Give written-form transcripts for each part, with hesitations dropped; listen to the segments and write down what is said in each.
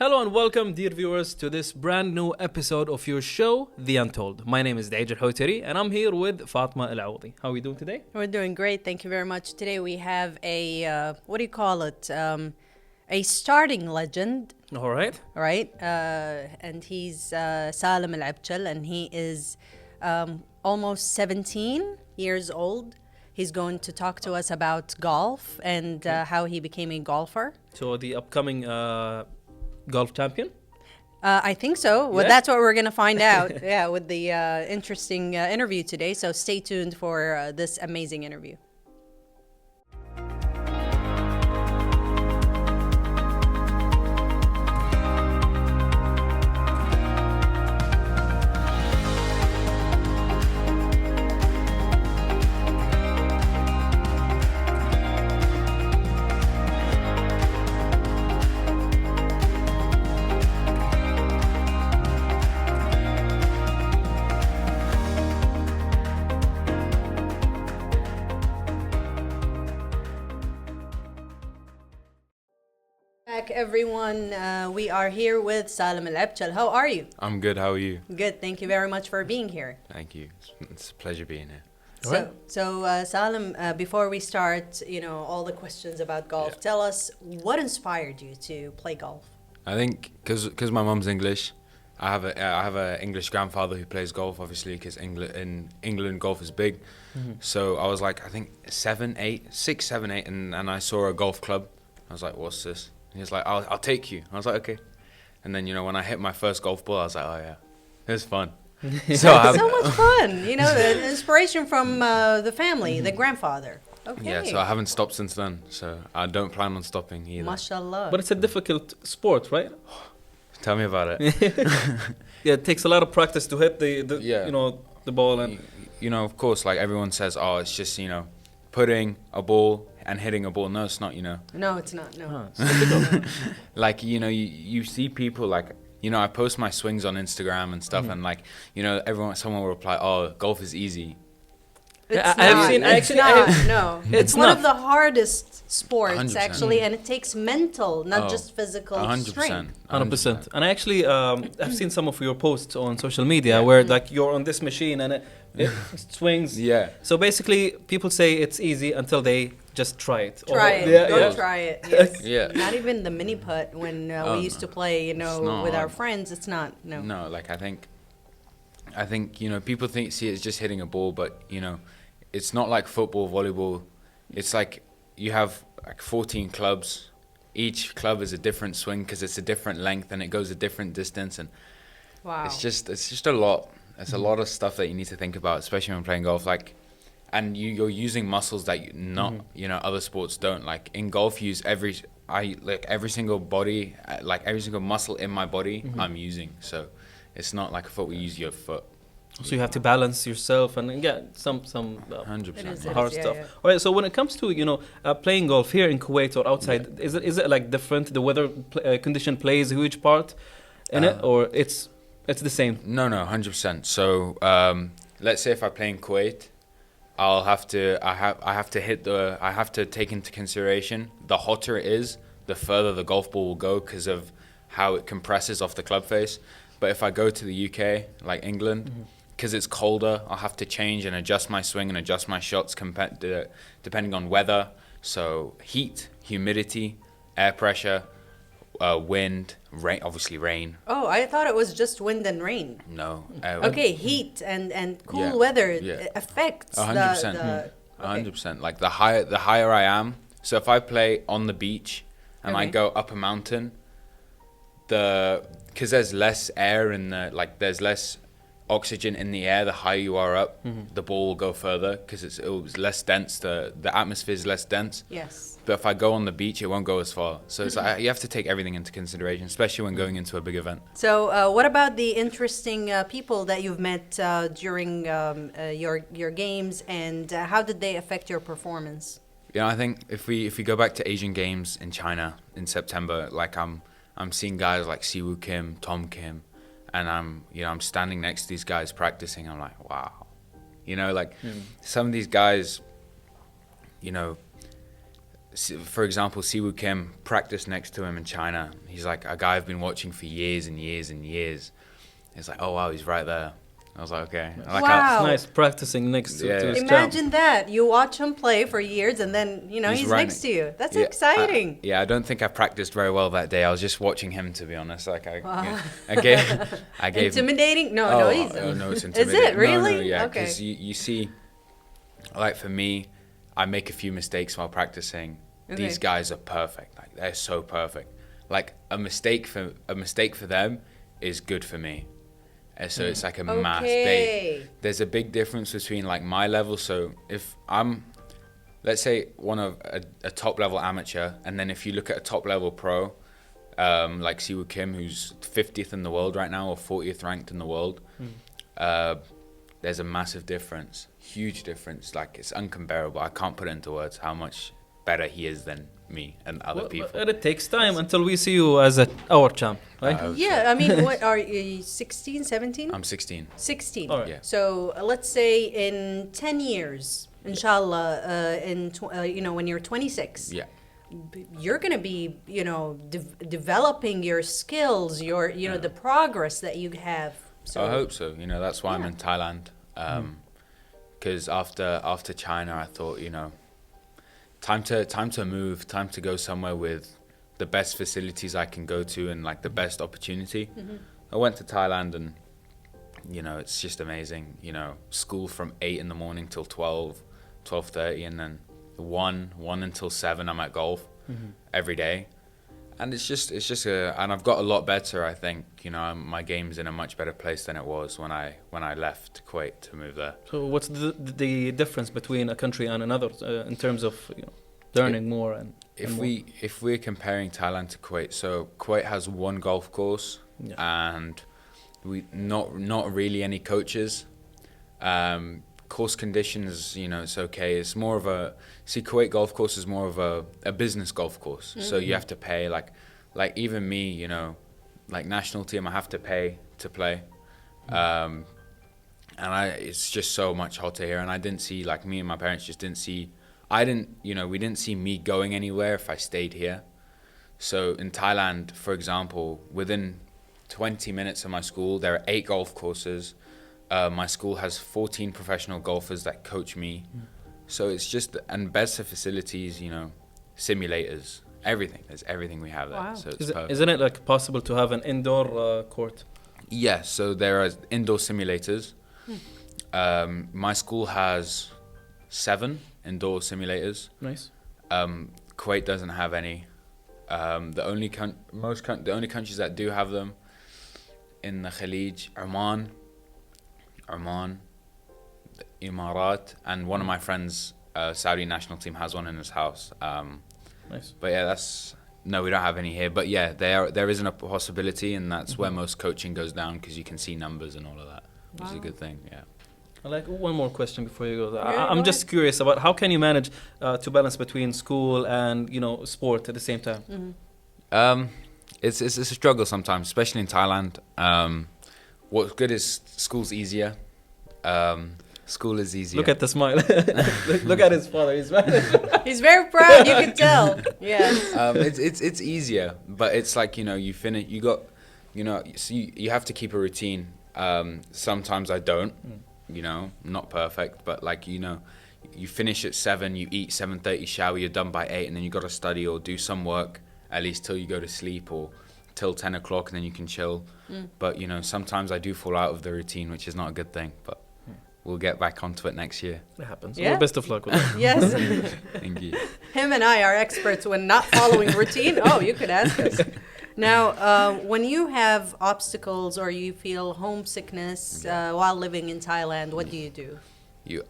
Hello and welcome, dear viewers, to this brand new episode of your show, The Untold. My name is Daij Al-Hoteri and I'm here with Fatma Al-Aoudi. How are we doing today? We're doing great. Thank you very much. Today we have a, what do you call it? A starting legend, All right. right? And he's Salem AlAbkal, and he is almost 17 years old. He's going to talk to us about golf and how he became a golfer. So the upcoming golf champion? I think so. Well, Yeah? that's what we're going to find out. Yeah, with the interesting interview today. So stay tuned for this amazing interview. Back, everyone. We are here with Salem AlAbkal. How are you? I'm good, how are you? Good. Thank you very much for being here. Thank you. It's a pleasure being here. So Salem, before we start, all the questions about golf, tell us what inspired you to play golf? I think because my mum's English, I have a English grandfather who plays golf, obviously, because in England golf is big. Mm-hmm. So I was like, I think 6, 7, 8, and I saw a golf club. I was like, what's this? And he was like, I'll take you. I was like, okay. And then, when I hit my first golf ball, I was like, oh yeah, it was fun. So much fun. The inspiration from the family, the grandfather. Okay. Yeah, so I haven't stopped since then. So I don't plan on stopping either. Mashallah. But it's a difficult sport, right? Tell me about it. Yeah, it takes a lot of practice to hit the the ball. And Of course, like everyone says, oh, it's just, putting a ball and hitting a ball. No, it's not, No, it's not. No. it's difficult. Like, you see people like, I post my swings on Instagram and stuff, and like, someone will reply, oh, golf is easy. It's I have not. seen- It's actually, not. I have- No. It's one not. of the hardest sports, 100%. actually, and it takes mental, not Oh, just physical 100%. strength. 100%. And I actually, I've seen some of your posts on social media where like you're on this machine and it swings. Yeah. So basically, people say it's easy until they just try it. Try it. Yeah, Go yeah. try it. Yes. Yeah. Not even the mini putt when we used to play, not. with our friends. It's not. No. No, like I think, people see it's just hitting a ball, but, it's not like football, volleyball. It's like you have like 14 clubs. Each club is a different swing because it's a different length and it goes a different distance, and Wow. it's just a lot. It's a lot of stuff that you need to think about, especially when playing golf. Like, and you're using muscles that other sports don't. Like in golf, every single body, like every single muscle in my body, I'm using. So it's not like a foot. We use your foot. So you have to balance yourself and some 100%. hard yeah, stuff. yeah. All right. So when it comes to playing golf here in Kuwait or outside, is it like different? The weather condition plays a huge part in it, or it's the same? No, 100%. So let's say if I play in Kuwait, I have to take into consideration the hotter it is, the further the golf ball will go because of how it compresses off the club face. But if I go to the UK, like England, because it's colder, I'll have to change and adjust my swing and adjust my shots depending on weather. So heat, humidity, air pressure, wind, rain, obviously rain. Oh, I thought it was just wind and rain. No. Okay, heat and cool Yeah, weather yeah. affects 100%. the 100%. Like the higher I am. So if I play on the beach and I Okay. go up a mountain, because there's less air in there's less oxygen in the air, the higher you are up, the ball will go further because it was less dense. The atmosphere is less dense. Yes. But if I go on the beach, it won't go as far. So it's like, you have to take everything into consideration, especially when going into a big event. So, what about the interesting people that you've met during your games, and how did they affect your performance? I think if we go back to Asian Games in China in September, like I'm seeing guys like Siwoo Kim, Tom Kim, and I'm standing next to these guys practicing. I'm like, wow, some of these guys, for example, Siwoo Kim practiced next to him in China. He's like a guy I've been watching for years and years and years. It's like, oh wow, he's right there. I was like, okay. I like Wow. It's nice practicing next to his champ. Imagine that. You watch him play for years and then, he's right next to you. That's Yeah, exciting. I don't think I practiced very well that day. I was just watching him, to be honest. Like I gave Intimidating? No, he's... no, it's Is intimidating. it really? No, yeah, Okay. because you see, like for me, I make a few mistakes while practicing. Okay. These guys are perfect. Like they're so perfect. Like a mistake for them is good for me. And so it's like a mass. There's a big difference between like my level. So if I'm, let's say a top level amateur, and then if you look at a top level pro, like Siwoo Kim, who's 50th in the world right now or 40th ranked in the world, there's a massive difference, huge difference. Like it's uncomparable. I can't put it into words how much better he is than me and other people. But it takes time until we see you as our champ, right? Yeah, I mean, what are you, 16, 17? I'm 16. 16. All right. Yeah. So let's say in 10 years, inshallah, when you're 26. Yeah. You're going to be, developing your skills, the progress that you have. So I hope so. That's why I'm Yeah. in Thailand. Because after China, I thought, time to move, time to go somewhere with the best facilities I can go to and like the best opportunity. I went to Thailand and, it's just amazing. School from 8 in the morning till 12:30, and then 1 until 7 I'm at golf every day. And it's just and I've got a lot better, I think. My game's in a much better place than it was when I left Kuwait to move there. So what's the difference between a country and another in terms of learning more and if we're comparing Thailand to Kuwait, so Kuwait has one golf course and we not really any coaches. Course conditions, it's okay. It's more of Kuwait golf course is more of a business golf course. So you have to pay like even me, like national team, I have to pay to play. And it's just so much hotter here. And I didn't see, like me and my parents just didn't see, we didn't see me going anywhere if I stayed here. So in Thailand, for example, within 20 minutes of my school, there are 8 golf courses. My school has 14 professional golfers that coach me. So it's just, and better facilities, simulators, everything. There's everything we have there. Wow. So it's perfect. Isn't it like possible to have an indoor court? Yes, so there are indoor simulators. My school has 7 indoor simulators. Nice. Kuwait doesn't have any. The only countries that do have them in the Khalij, Oman, the Emirat, and one of my friends, Saudi national team, has one in his house. Nice. But yeah, we don't have any here. But yeah, there isn't a possibility, and that's where most coaching goes down because you can see numbers and all of that, which is a good thing. Yeah. I like one more question before you go. Yeah, I'm go just curious about how can you manage to balance between school and sport at the same time. It's a struggle sometimes, especially in Thailand. What's good is school's easier. School is easier. Look at the smile. look at his father. He's he's very proud. You can tell. Yeah. It's easier, but it's like you finish. So you have to keep a routine. Sometimes I don't. Not perfect, but like you finish at 7, you eat 7:30, shower, you're done by 8, and then you got to study or do some work at least till you go to sleep or till 10 o'clock, and then you can chill. But sometimes I do fall out of the routine, which is not a good thing, but we'll get back onto it next year. It happens. Yeah. Well, best of luck with that. Yes. Thank you. Him and I are experts when not following routine. Oh, you could ask us. Now, when you have obstacles or you feel homesickness while living in Thailand, what do you do?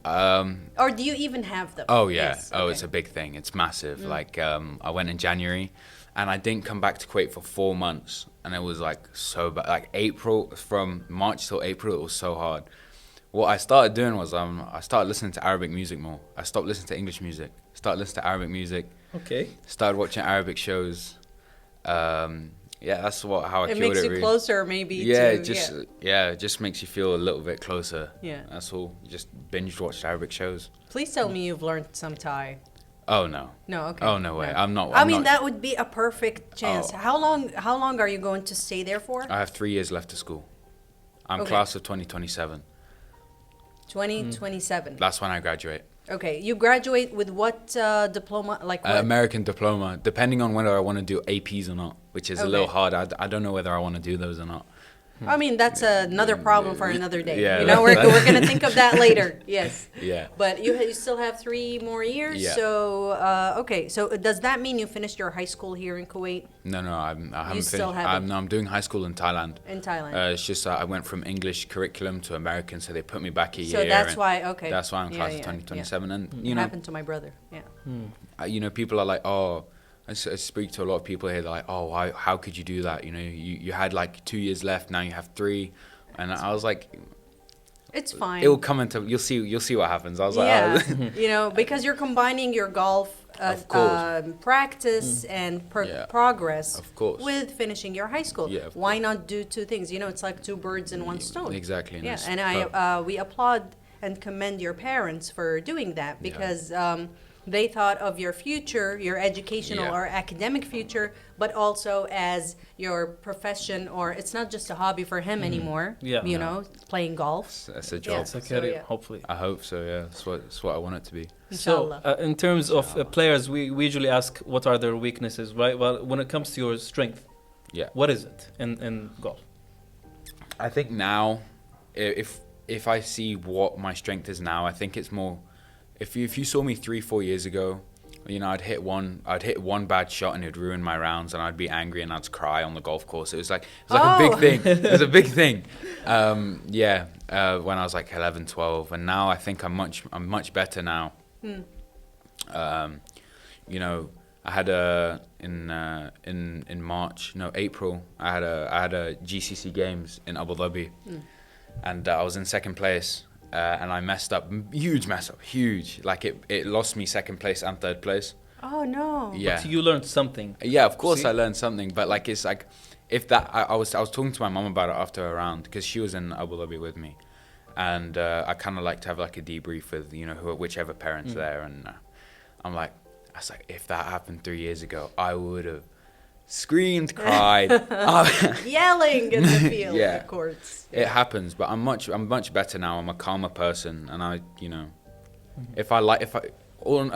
Or do you even have them? Oh yeah. Yes, Oh, okay. it's a big thing. It's massive. Like I went in January, and I didn't come back to Kuwait for 4 months, and it was like so bad. Like from March till April, it was so hard. What I started doing was I started listening to Arabic music more. I stopped listening to English music. Started listening to Arabic music. Okay. Started watching Arabic shows. That's how I It killed makes it. you Really. closer, maybe. It just makes you feel a little bit closer. Yeah. That's all. Just binge watched Arabic shows. Please tell me you've learned some Thai. Oh no. No, okay. Oh no way. No. I'm not. I I'm mean, not- that would be a perfect chance. Oh. How long are you going to stay there for? I have 3 years left to school. I'm Okay. class of 2027. 2027. That's when I graduate. Okay, you graduate with what diploma? Like what? American diploma, depending on whether I want to do APs or not, which is a little Okay. hard. I don't know whether I want to do those or not. I mean, that's another problem for another day. Yeah, You know, we're going to think of that later. Yes. Yeah. But you still have 3 more years. Yeah. So, okay. So does that mean you finished your high school here in Kuwait, No, I haven't still finished. haven't? No, I'm doing high school in Thailand. in Thailand? It's just I went from English curriculum to American, so they put me back a year. So that's and why, okay. That's why I'm Yeah, class of yeah, 2027. And It you know, happened to my brother. Yeah. you know, people are like, oh, I speak to a lot of people here. They're like, oh, how could you do that? You know, you had like 2 years left, now you have 3, and I was like, It's fine. it will come into. You'll see what happens. I was like, Yeah, oh. you know, because you're combining your golf Of course. practice and Yeah. progress Of course. with finishing your high school. Yeah, of Why not do 2 things? You know, it's like 2 birds in 1 stone. Exactly. Yeah, it's and we applaud and commend your parents for doing that because they thought of your future, your educational Yeah. or academic future, but also as your profession, or it's not just a hobby for him anymore. Yeah. You No. know, playing golf. It's a job. Yeah. It's a So, career, yeah. hopefully. I hope so. Yeah, that's what I want it to be. So, Inshallah. in terms of players, we usually ask what are their weaknesses, right? Well, when it comes to your strength, Yeah. what is it in golf? I think now, if I see what my strength is now, I think it's more. If you saw me 3-4 years ago, you know, I'd hit one bad shot and it'd ruin my rounds, and I'd be angry and I'd cry on the golf course. It was like a big thing. It was a big thing. When I was like 11, 12, and now I think I'm much better now. You know, I had in March, no, April, I had a GCC games in Abu Dhabi, and I was in second place. And I messed up, huge mess up, huge. Like it lost me second place and third place. Oh, no. Yeah, But you learned something. yeah. Of course, See? I learned something, but like it's like, if that I was talking to my mom about it after a round because she was in Abu Dhabi with me, and I kind of like to have like a debrief with whichever parents there, and I'm like, I was like, if that happened 3 years ago, I would have screamed, cried. Yelling in the field, Yeah. of course. It happens, but I'm much better now. I'm a calmer person, and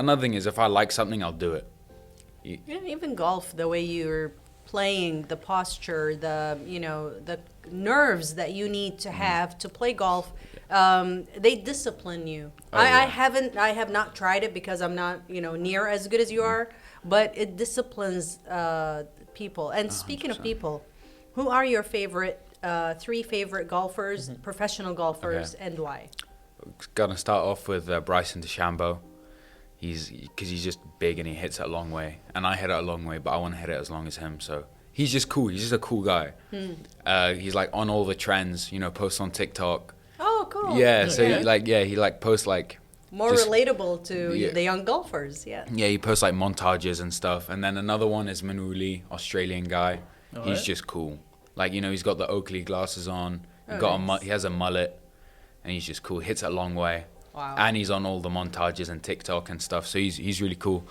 another thing is if I like something, I'll do it. Yeah, even golf, the way you're playing, the posture, the nerves that you need to have to play golf, they discipline you. Oh, yeah. I have not tried it because I'm not, near as good as you are, but it disciplines people. And speaking of 100%. people, who are your favorite 3 favorite golfers, professional golfers, Okay. and why? Gonna start off with Bryson DeChambeau. Because he's just big and he hits it a long way, and I hit it a long way, but I want to hit it as long as him. So he's just cool. He's just a cool guy. He's like on all the trends, posts on TikTok. Oh, cool. Yeah. So he posts like more just- relatable to Yeah. the young golfers. Yeah. Yeah, he posts like montages and stuff. And then another one is Minwoo Lee, Australian guy. He's Alright. just cool. Like, he's got the Oakley glasses on. Nice. He has a mullet, and he's just cool. Hits it a long way. Wow. And he's on all the montages and TikTok and stuff. So he's really cool.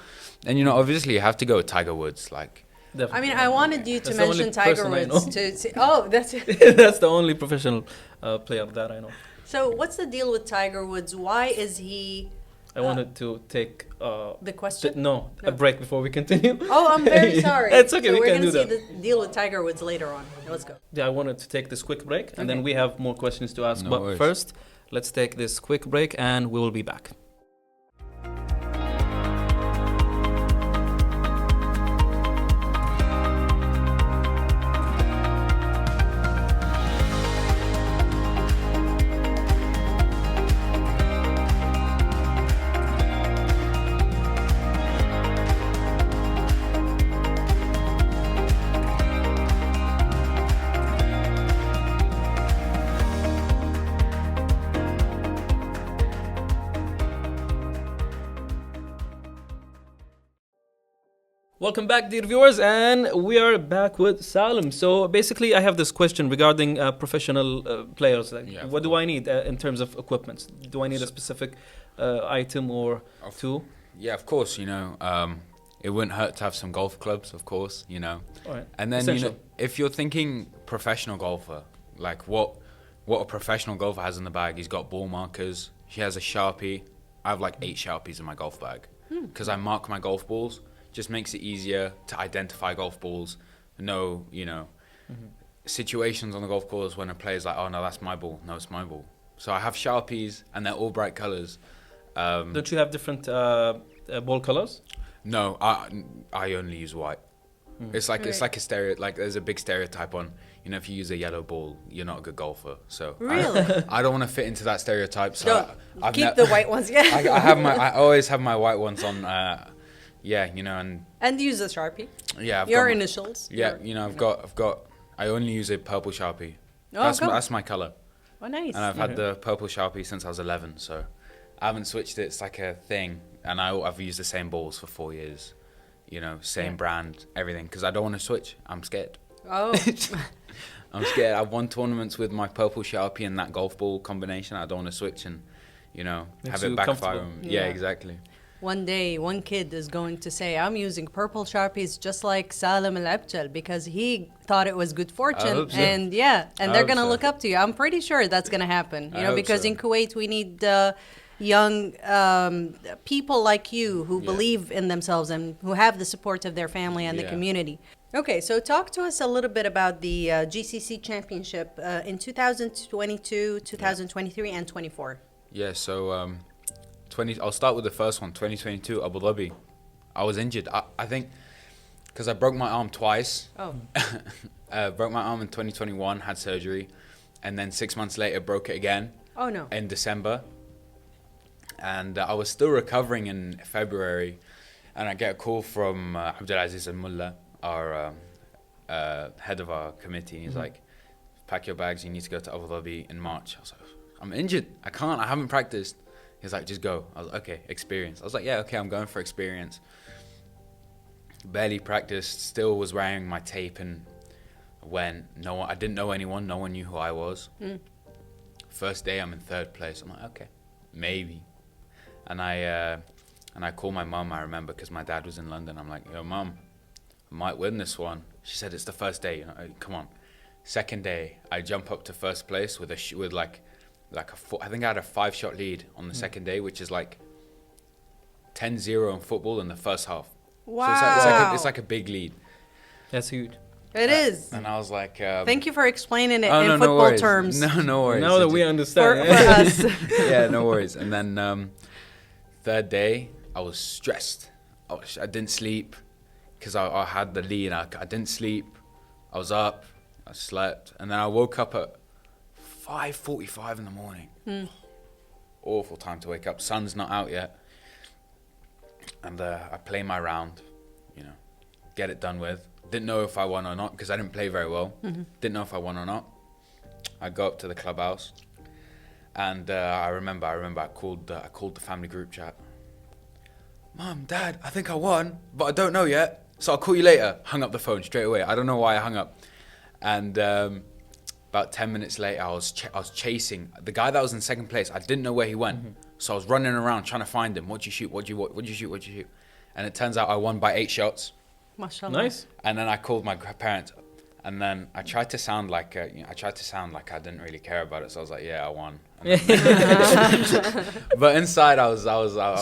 And obviously you have to go with Tiger Woods. Like, Definitely. I mean, I wanted you to That's the mention only Tiger person I Woods. know. That's it. That's the only professional player that I know. So, what's the deal with Tiger Woods? Why is he I wanted to take the question? a break before we continue. Oh, I'm very sorry. It's okay, So we we're can do gonna that. see the deal with Tiger Woods later on. Let's go. Yeah, I wanted to take this quick break, and then Okay. we have more questions to ask. No But worries. first, let's take this quick break, and we will be back. Welcome back, dear viewers, and we are back with Salem. So basically, I have this question regarding professional players. Like, Yeah, of what do I need in terms of equipment? Do I need a specific item or two? Yeah, of course, it wouldn't hurt to have some golf clubs, of course, All right. And then, Essential. if you're thinking professional golfer, like what a professional golfer has in the bag, he's got ball markers, he has a Sharpie. I have like 8 Sharpies in my golf bag because I mark my golf balls. Just makes it easier to identify golf balls, know, situations on the golf course when a player's like, oh, no, that's my ball. No, it's my ball. So I have Sharpies, and they're all bright colors. Don't you have different ball colors? No, I only use white. It's like Right. a like there's a big stereotype on, if you use a yellow ball, you're not a good golfer. So Really? I don't want to fit into that stereotype. So Don't keep the white ones. Yeah. I always have my white ones on. And And use a Sharpie. yeah, I've Your got initials. Yeah, Your- I've got. I only use a purple Sharpie. Oh, cool. That's my color, Oh, nice. and I've had the purple Sharpie since I was 11. So I haven't switched it. It's like a thing, and I've used the same balls for 4 years. Same Yeah. brand, everything, because I don't want to switch. I'm scared. Oh. I'm scared. I've won tournaments with my purple Sharpie and that golf ball combination. I don't want to switch and, Makes have you it backfire. comfortable. Yeah, Yeah. exactly. One day, one kid is going to say, I'm using purple Sharpies just like Salem AlAbkal because he thought it was good fortune. hope so. And yeah, and I they're hope going to so. look up to you. I'm pretty sure that's going to happen. I hope Because so. in Kuwait, we need young people like you who Yeah. believe in themselves and who have the support of their family and the Yeah. community. Okay, so talk to us a little bit about the GCC Championship in 2022, 2023, and 24. Yeah, so 20. I'll start with the first one. 2022 Abu Dhabi. I was injured. I think because I broke my arm twice. Oh, Broke my arm in 2021. Had surgery, and then 6 months later broke it again oh no. in December. And I was still recovering in February, and I get a call from Abdulaziz Al Mullah, our head of our committee. He's like, "Pack your bags. You need to go to Abu Dhabi in March." I was like, "I'm injured. I can't. I haven't practiced." He's like, "Just go." I was like, "Okay, experience." I was like, "Yeah, okay. I'm going for experience." Barely practiced. Still was wearing my tape, and went. I didn't know anyone. No one knew who I was. First day, I'm in 3rd place. I'm like, okay, maybe. And I called my mum, I remember, because my dad was in London. I'm like, yo, mum, I might win this one. She said, it's the first day, come on. Second day, I jump up to 1st place with I think I had a 5-shot lead on the second day, which is like 10-0 in football in the first half. Wow. So it's like a big lead. That's huge. It is. And I was like, Thank you for explaining it oh, in no football worries. terms No worries. Now that we for, understand. for us. Yeah, no worries. And then 3rd day, I was stressed. I didn't sleep because I had the lead. I didn't sleep. I was up. I slept. And then I woke up at 5:45 in the morning. Awful time to wake up. Sun's not out yet. And I play my round, get it done with. Didn't know if I won or not because I didn't play very well. Didn't know if I won or not. I go up to the clubhouse, and I remember I called the family group chat. Mom, Dad, I think I won, but I don't know yet. So I'll call you later. Hung up the phone straight away. I don't know why I hung up. And about 10 minutes later, I was chasing the guy that was in 2nd place. I didn't know where he went, so I was running around trying to find him. What'd you shoot? What'd you shoot? And it turns out I won by 8 shots. Mashallah. Nice. And then I called my parents, and then I tried to sound like I didn't really care about it. So I was like, "Yeah, I won." But inside, I was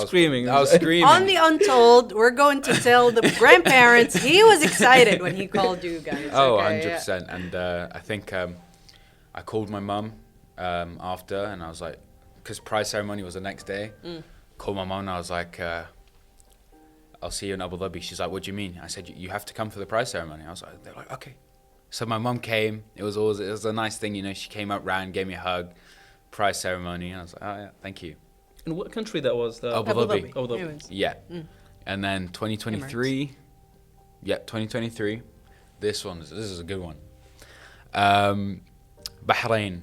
Screaming. I was screaming. On the Untold, we're going to tell the grandparents he was excited when he called you guys. Oh, okay, 100%. And I think I called my mum after, and I was like, because prize ceremony was the next day. Called my mum, and I was like, I'll see you in Abu Dhabi. She's like, what do you mean? I said, you have to come for the prize ceremony. I was like, they're like, okay. So my mum came. It was a nice thing, She came up, ran, gave me a hug. Prize ceremony, and I was like, oh yeah, thank you. In what country that was? Abu Abu Dhabi. Dhabi. Abu Dhabi. Anyways. Yeah. And then 2023. Yeah, 2023. This is a good one. Bahrain.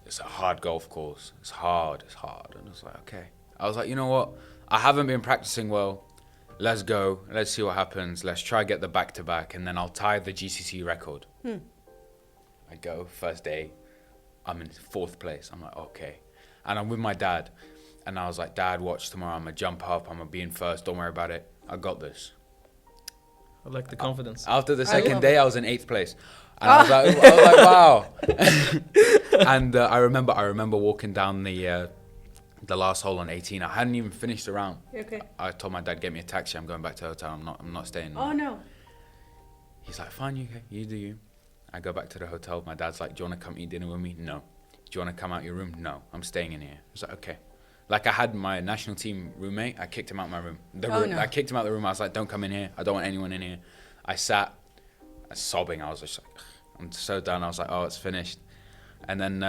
It's a hard golf course. It's hard. And I was like, okay. I was like, you know what? I haven't been practicing well. Let's go. Let's see what happens. Let's try get the back-to-back, and then I'll tie the GCC record. I go, first day. I'm in 4th place. I'm like, okay. And I'm with my dad. And I was like, Dad, watch tomorrow. I'm going to jump up. I'm going to be in first. Don't worry about it. I got this. I like the confidence. After the I second love day, it. I was in 8th place. And I was like, wow. And I remember walking down the last hole on 18. I hadn't even finished the round. Okay. I told my dad, get me a taxi. I'm going back to the hotel. I'm not staying. Oh no. He's like, fine, you do you. I go back to the hotel. My dad's like, do you want to come eat dinner with me? No. Do you want to come out your room? No. I'm staying in here. I was like, okay. Like I had my national team roommate. I kicked him out my room. No. I kicked him out the room. I was like, don't come in here. I don't want anyone in here. I sat sobbing. I was just like, I'm so done. I was like, oh, it's finished. And then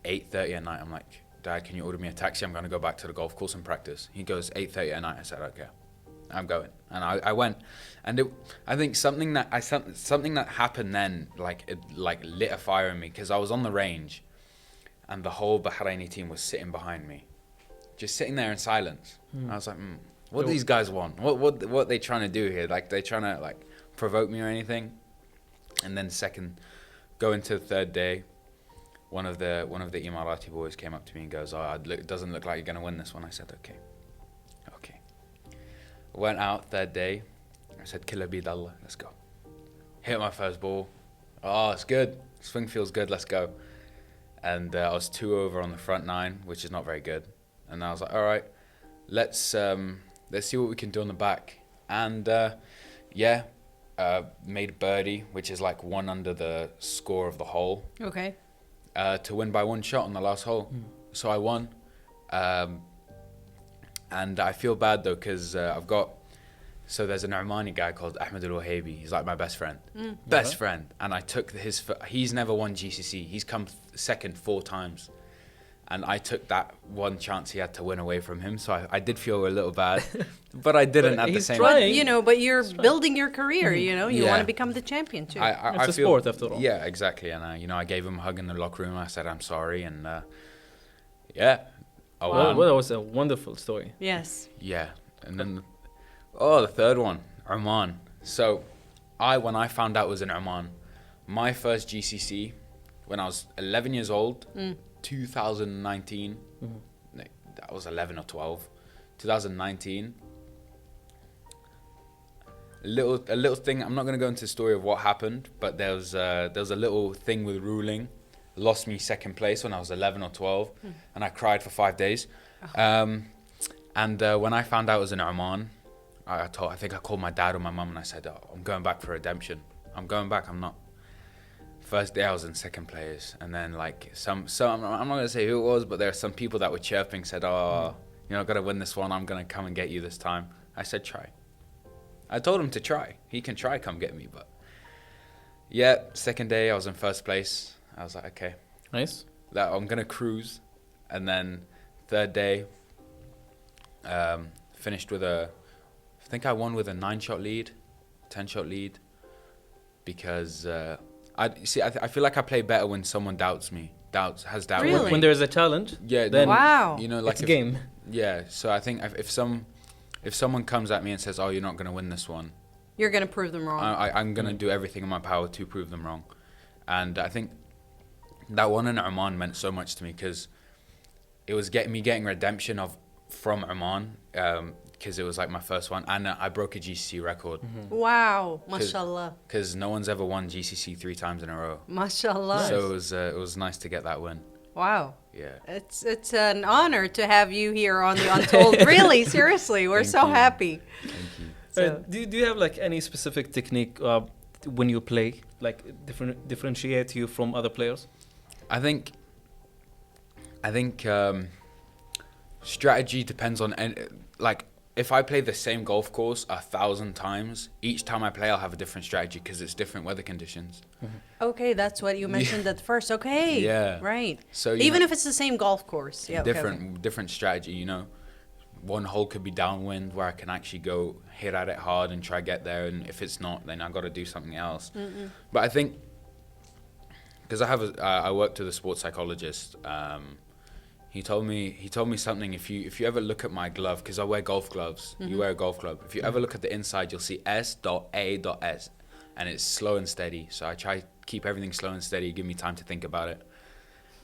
8:30 at night, I'm like, Dad, can you order me a taxi? I'm going to go back to the golf course and practice. He goes, 8:30 at night. I said, okay, I'm going. And I went. And I think something that happened then, it lit a fire in me, because I was on the range and the whole Bahraini team was sitting behind me, just sitting there in silence. I was like, what do these guys want? What are they trying to do here? Like, they trying to provoke me or anything? And then go into the third day, one of the Emirati boys came up to me and goes, it doesn't look like you're going to win this one. I said, okay. Went out third day. I said, Killa bidallah, let's go. Hit my first ball. Oh, it's good. Swing feels good, let's go. And I was 2 over on the front 9, which is not very good. And I was like, all right, let's see what we can do on the back. And made birdie, which is 1 under the score of the hole. Okay. To win by 1 shot on the last hole. So I won. And I feel bad though, because so there's an Omani guy called Ahmed Al-Wahabi. He's like my best friend. Best friend. And I took he's never won GCC. He's come second 4 times. And I took that one chance he had to win away from him. So I did feel a little bad, but I didn't at the same trying. time. But you're building your career, you Yeah. want to become the champion too. It's a sport after all. Yeah, exactly. And I gave him a hug in the locker room. I said, I'm sorry. And I Well, won. that was a wonderful story. Yes. Yeah. And then, the third one, Oman. So when I found out it was in Oman, my first GCC, when I was 11 years old, 2019, I was 11 or 12, 2019, a little thing, I'm not going to go into the story of what happened, but there was a little thing with ruling, lost me second place when I was 11 or 12, and I cried for 5 days. And when I found out it was in Oman, I think I called my dad or my mum and I said, I'm going back for redemption. I'm going back, I'm not. First day I was in second place, and then I'm not going to say who it was, but there are some people that were chirping, said, I've got to win this one, I'm going to come and get you this time. I said, try. I told him to try. He can try, come get me, but second day I was in first place. I was like, okay. Nice. I'm going to cruise. And then third day, finished with I think I won with a 9-shot lead, 10-shot lead, because I feel like I play better when someone doubts me, has doubt. Really? When there's a challenge, then wow. it's a game. Yeah, so I think if someone comes at me and says, "Oh, you're not going to win this one," You're going to prove them wrong. I'm going to do everything in my power to prove them wrong. And I think that one in Oman meant so much to me, because it was getting redemption from Oman, because it was my first one, and I broke a GCC record. Wow, mashallah. Because no one's ever won GCC 3 times in a row. Mashallah. So it was nice to get that win. Wow. Yeah. It's an honor to have you here on the Untold. Really, seriously, we're Thank so you. happy. Thank you. So, Do you have any specific technique when you play, differentiate you from other players? I think strategy depends on if I play the same golf course 1,000 times, each time I play I'll have a different strategy, because it's different weather conditions. okay, that's what you mentioned at first. Okay. Yeah. Right. So even if it's the same golf course. Yeah. different strategy. One hole could be downwind where I can actually go hit at it hard and try get there, and if it's not, then I've got to do something else. But I think, because I worked with a sports psychologist. He told me something. If you ever look at my glove, because I wear golf gloves, you wear a golf glove. If you ever look at the inside, you'll see S.A.S, and it's slow and steady. So I try to keep everything slow and steady, give me time to think about it.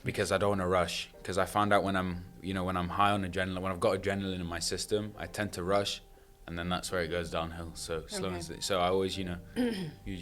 because I don't want to rush. Because I found out when I'm high on adrenaline, when I've got adrenaline in my system, I tend to rush, and then that's where it goes downhill. So slow. So I always, you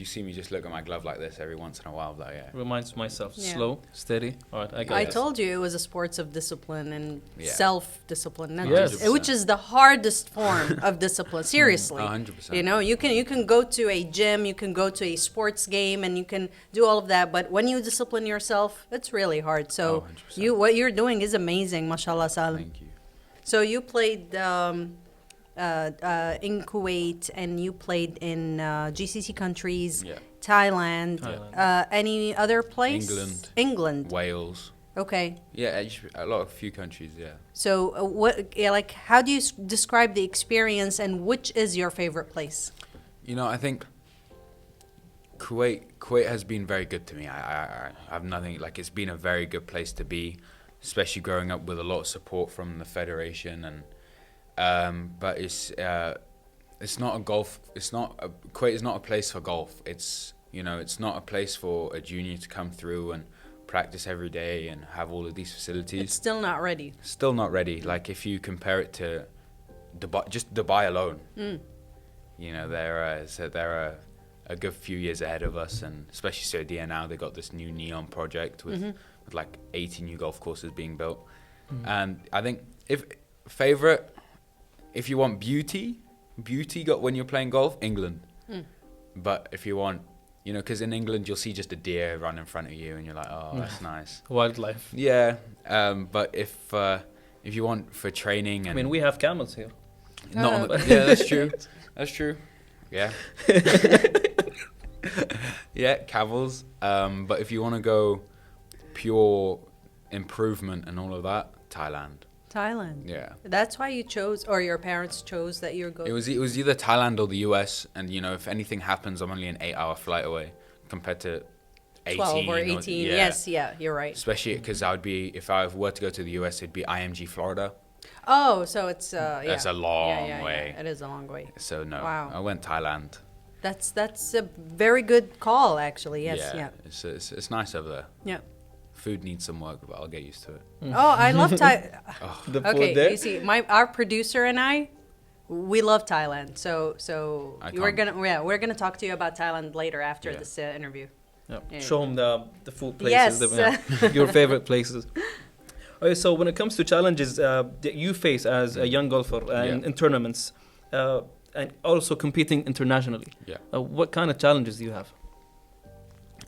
see me just look at my glove like this every once in a while. Like, yeah. Reminds myself, Yeah. slow, steady. All right, I got I it. told you it was a sports of discipline and Yeah. self-discipline, not Yes. just- which is the hardest form of discipline. Seriously, 100%. you know, you can go to a gym, you can go to a sports game, and you can do all of that. But when you discipline yourself, it's really hard. So 100%. what you're doing is amazing, mashallah, Salem. Thank you. So you played in Kuwait, and you played in GCC countries, Yeah. Thailand. Thailand. Any other place? England. England. Wales. Okay. Yeah, a few countries. Yeah. So how do you describe the experience, and which is your favorite place? I think Kuwait has been very good to me. I have nothing, like, it's been a very good place to be, especially growing up with a lot of support from the federation. And but it's not a golf. Kuwait is not a place for golf. It's not a place for a junior to come through and practice every day and have all of these facilities. It's still not ready. Still not ready. Like, if you compare it to Dubai, just Dubai alone, they're a good few years ahead of us, and especially Saudi now, they got this new neon project with like 80 new golf courses being built. And I think if you want beauty got when you're playing golf, England. But if you want, because in England you'll see just a deer run in front of you, and you're like, oh, that's nice. Wildlife. Yeah, but if you want for training, and We have camels here. yeah, that's true. That's true. Yeah. Yeah, camels. But if you want to go pure improvement and all of that, Thailand. Thailand. Yeah. That's why you chose, or your parents chose, that you're going. It was either Thailand or the US, and if anything happens, I'm only an 8-hour flight away compared to 18 12 or 18. Yes, yeah, you're right. Especially because if I were to go to the US, it'd be IMG Florida. Oh, so it's That's a long way. Yeah. It is a long way. So no, Wow. I went Thailand. That's a very good call, actually. Yes, yeah. It's nice over there. Yeah. Food needs some work, but I'll get used to it. Oh, I love Thai. The food Okay, there? you see, our producer and I, we love Thailand. So we're gonna talk to you about Thailand later after Yeah. this interview. Yeah. Yeah. Show them the food places. Yes. Your favorite places. Okay, so when it comes to challenges that you face as a young golfer in tournaments, and also competing internationally, what kind of challenges do you have?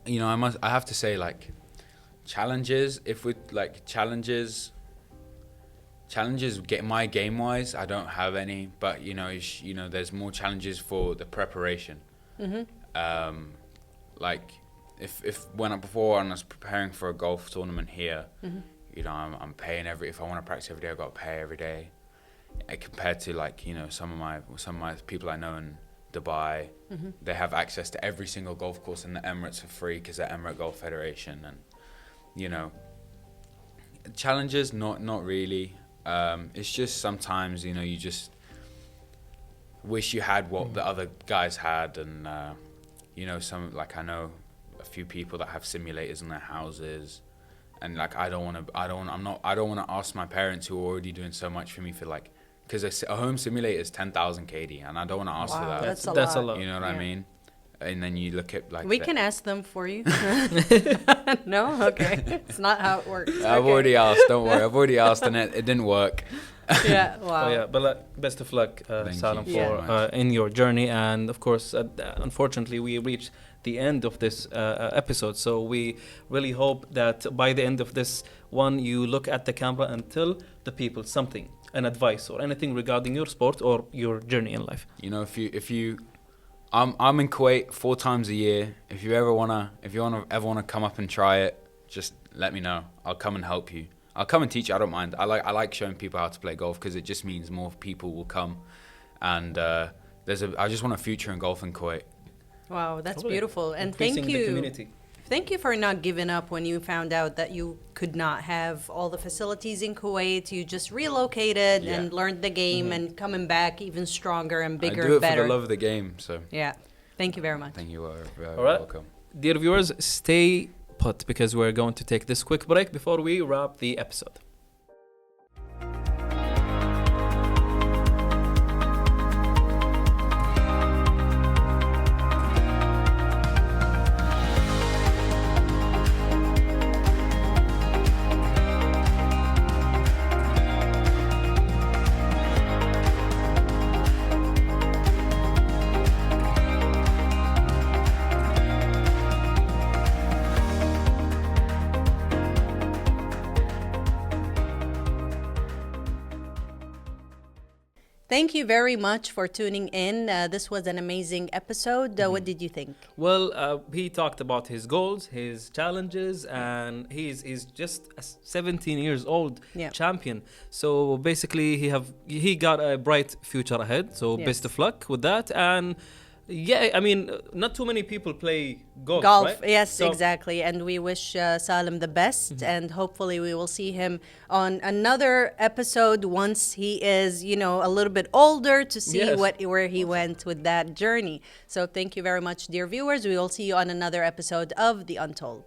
I have to say, like, challenges. If we challenges get my game wise, I don't have any. But there's more challenges for the preparation. Like, when I was preparing for a golf tournament here, I'm paying if I want to practice every day, I've got to pay every day. Compared to, like, some of my people I know in Dubai, they have access to every single golf course in the Emirates for free because they're Emirate Golf Federation. And challenges, not really. It's just sometimes you just wish you had what the other guys had, and I know a few people that have simulators in their houses, and like I don't want to ask my parents, who are already doing so much for me, for like, because a home simulator is 10,000 KD, and I don't want to ask for that. That's a lot. You know what I mean? And then you look at, like, We can ask them for you. No? Okay. It's not how it works. I've already asked. Don't worry. I've already asked, and it didn't work. Yeah. Wow. Oh, yeah, but best of luck, Salem, you for so much. in your journey. And of course, unfortunately, we reached the end of this episode. So we really hope that by the end of this one, you look at the camera and tell the people something, an advice or anything regarding your sport or your journey in life. I'm in Kuwait 4 times a year. If you ever wanna come up and try it, just let me know. I'll come and help you. I'll come and teach you. I don't mind. I like showing people how to play golf because it just means more people will come. And I just want a future in golf in Kuwait. Wow, that's Totally. beautiful. And Increasing thank the you. community. Thank you for not giving up when you found out that you could not have all the facilities in Kuwait. You just relocated and learned the game and coming back even stronger and bigger I do and it better. for the love of the game. So Yeah. Thank you very much. thank you. All right. Welcome. Dear viewers, stay put, because we're going to take this quick break before we wrap the episode. Thank you very much for tuning in. This was an amazing episode. What did you think? Well, he talked about his goals, his challenges, and he's just a 17 years old Yeah. champion. So basically, he got a bright future ahead. So Yes. best of luck with that. And yeah, I mean, not too many people play golf. Golf, right? yes, So- exactly. And we wish Salem the best. And hopefully we will see him on another episode once he is, a little bit older to see Yes. where he went with that journey. So thank you very much, dear viewers. We will see you on another episode of The Untold.